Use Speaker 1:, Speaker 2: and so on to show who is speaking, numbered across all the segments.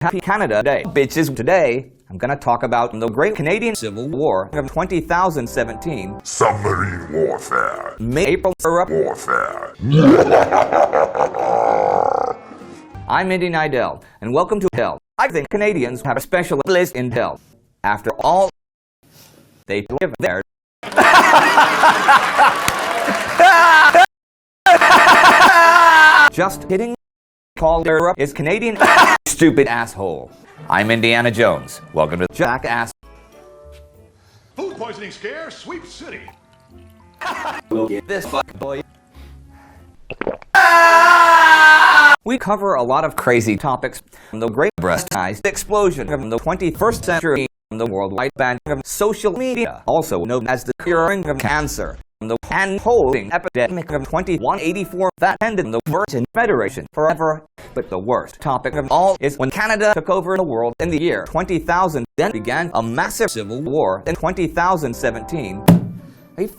Speaker 1: Happy Canada Day, bitches. Today, I'm gonna talk about the Great Canadian Civil War of 2017.
Speaker 2: Submarine warfare.
Speaker 1: April
Speaker 2: warfare.
Speaker 1: I'm Indy Neidell, and welcome to Hell. I think Canadians have a special place in Hell. After all, they live there. Just kidding. Called her up is Canadian. Stupid asshole. I'm Indiana Jones. Welcome to Jackass.
Speaker 3: Food poisoning scare, Sweep City.
Speaker 1: We'll get this fuck boy. We cover a lot of crazy topics, from the Great Breast Size Explosion from the 21st century, from the worldwide ban of social media, also known as the curing of cancer, from the hand-holding epidemic of 2184 that ended the Virgin Federation forever. But the worst topic of all is when Canada took over the world in the year 20,000, then began a massive civil war in 2017. Are you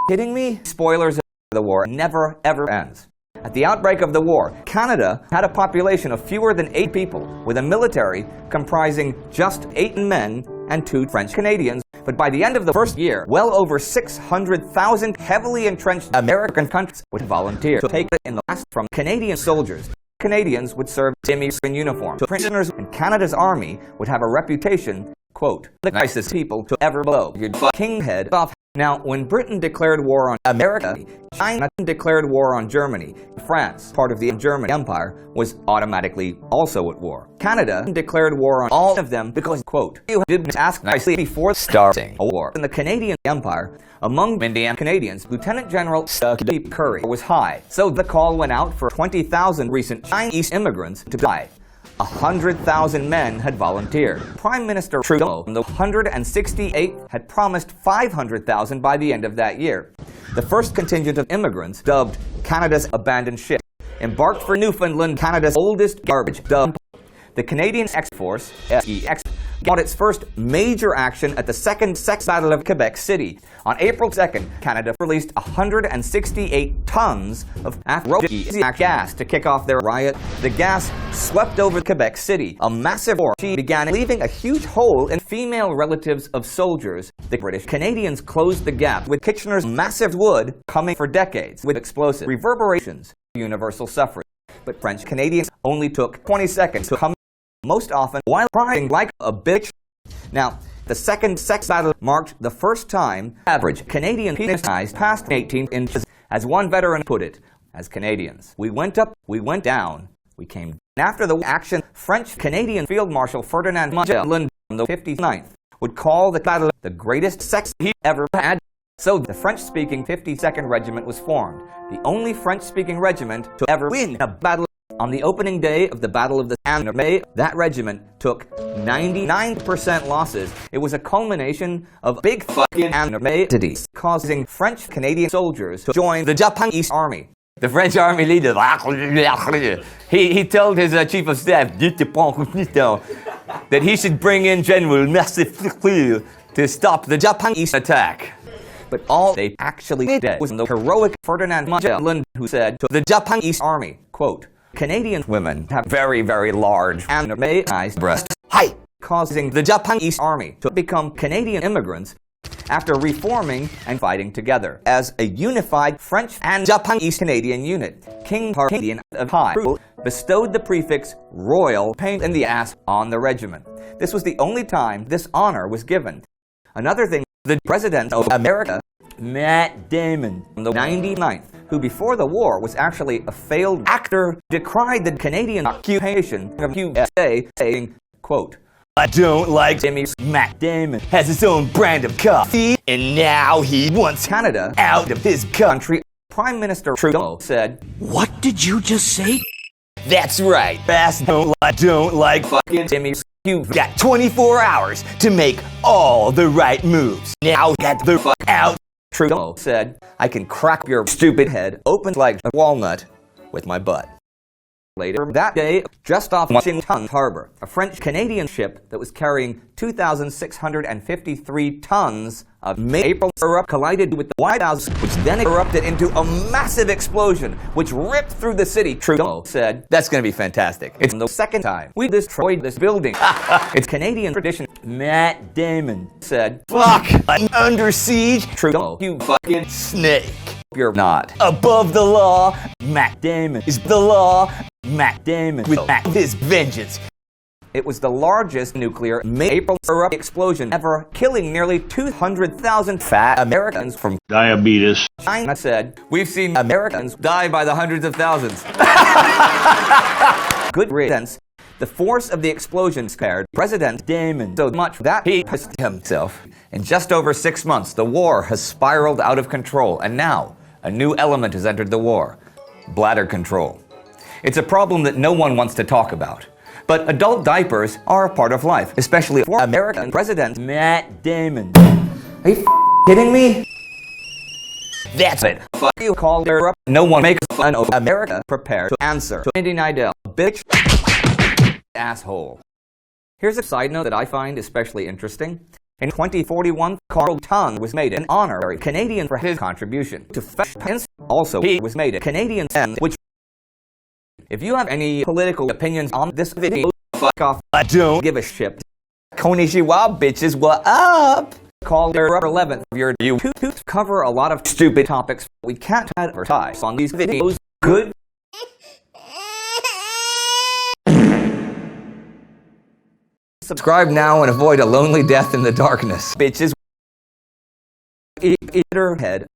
Speaker 1: kidding me? Spoilers, the war never ever ends. At the outbreak of the war, Canada had a population of fewer than 8 people, with a military comprising just 8 men and 2 French Canadians. But by the end of the first year, well over 600,000 heavily entrenched American countries would volunteer to take in the last from Canadian soldiers. Canadians would serve Timmy's in uniform to prisoners, and Canada's army would have a reputation, quote, the nicest people to ever blow your fucking head off. Now, when Britain declared war on America, China declared war on Germany. France, part of the German Empire, was automatically also at war. Canada declared war on all of them because, quote, you didn't ask nicely before starting a war. In the Canadian Empire, among Indian Canadians, Lieutenant General Steve Curry was high, so the call went out for 20,000 recent Chinese immigrants to die. 100,000 men had volunteered. Prime Minister Trudeau, the 168th, had promised 500,000 by the end of that year. The first contingent of immigrants, dubbed Canada's Abandoned Ship, embarked for Newfoundland, Canada's oldest garbage dump. The Canadian X-Force, SEX, got its first major action at the Second Sex Battle of Quebec City. On April 2nd, Canada released 168 tons of aphrodisiac gas to kick off their riot. The gas swept over Quebec City. A massive orgy began, leaving a huge hole in female relatives of soldiers. The British Canadians closed the gap, with Kitchener's massive wood coming for decades, with explosive reverberations, universal suffrage. But French Canadians only took 20 seconds to come, most often while crying like a bitch. Now, the Second Sex Battle marked the first time average Canadian penis size passed 18 inches. As one veteran put it, as Canadians, we went up, we went down, we came down. After the action, French-Canadian Field Marshal Ferdinand Magellan, from the 59th, would call the battle the greatest sex he ever had. So the French-speaking 52nd Regiment was formed, the only French-speaking regiment to ever win a battle. On the opening day of the Battle of the May, that regiment took 99% losses. It was a culmination of big fucking animosities, causing French-Canadian soldiers to join the Japanese army. The French army leader, he told his chief of staff that he should bring in General Massif to stop the Japanese attack. But all they actually did was the heroic Ferdinand Magellan, who said to the Japanese army, quote, Canadian women have very, very large anime-sized breasts, causing the Japanese army to become Canadian immigrants after reforming and fighting together as a unified French and Japanese Canadian unit. King Canadian of High bestowed the prefix Royal pain in the ass on the regiment. This was the only time this honor was given. Another thing, the President of America, Matt Damon, from the 99th, who before the war was actually a failed actor, decried the Canadian occupation of USA, saying, quote, I don't like Jimmy's Matt Damon has his own brand of coffee, and now he wants Canada out of his country. Prime Minister Trudeau said,
Speaker 4: what did you just say?
Speaker 1: That's right, I don't like fucking Jimmy's. You've got 24 hours to make all the right moves. Now get the fuck out. Trudeau said, I can crack your stupid head open like a walnut with my butt. Later that day, just off Washington Harbor, a French-Canadian ship that was carrying 2,653 tons of maple syrup collided with the White House, which then erupted into a massive explosion, which ripped through the city. Trudeau said, "That's going to be fantastic. It's the second time we destroyed this building." It's Canadian tradition. Matt Damon said, "Fuck, I'm under siege." Trudeau, "You fucking snake. You're not above the law." Matt Damon is the law. Matt Damon will act his vengeance. It was the largest nuclear maple syrup explosion ever, killing nearly 200,000 fat Americans from
Speaker 5: diabetes.
Speaker 1: China said, "We've seen Americans die by the hundreds of thousands." Good riddance. The force of the explosion scared President Damon so much that he pissed himself. In just over 6 months, the war has spiraled out of control, and now a new element has entered the war: bladder control. It's a problem that no one wants to talk about. But adult diapers are a part of life, especially for American President Matt Damon. Are you kidding me? That's it. Fuck you, call her up. No one makes fun of America. Prepare to answer to Indy Neidell, bitch, asshole. Here's a side note that I find especially interesting. In 2041, Carl Tongue was made an honorary Canadian for his contribution to fashion. Also, he was made a Canadian citizen, which... If you have any political opinions on this video, fuck off. I don't give a shit. Konnichiwa, bitches, what up? Call their 11th of your YouTube. Cover a lot of stupid topics we can't advertise on these videos. Good. Subscribe now and avoid a lonely death in the darkness. Bitches. Eat her head.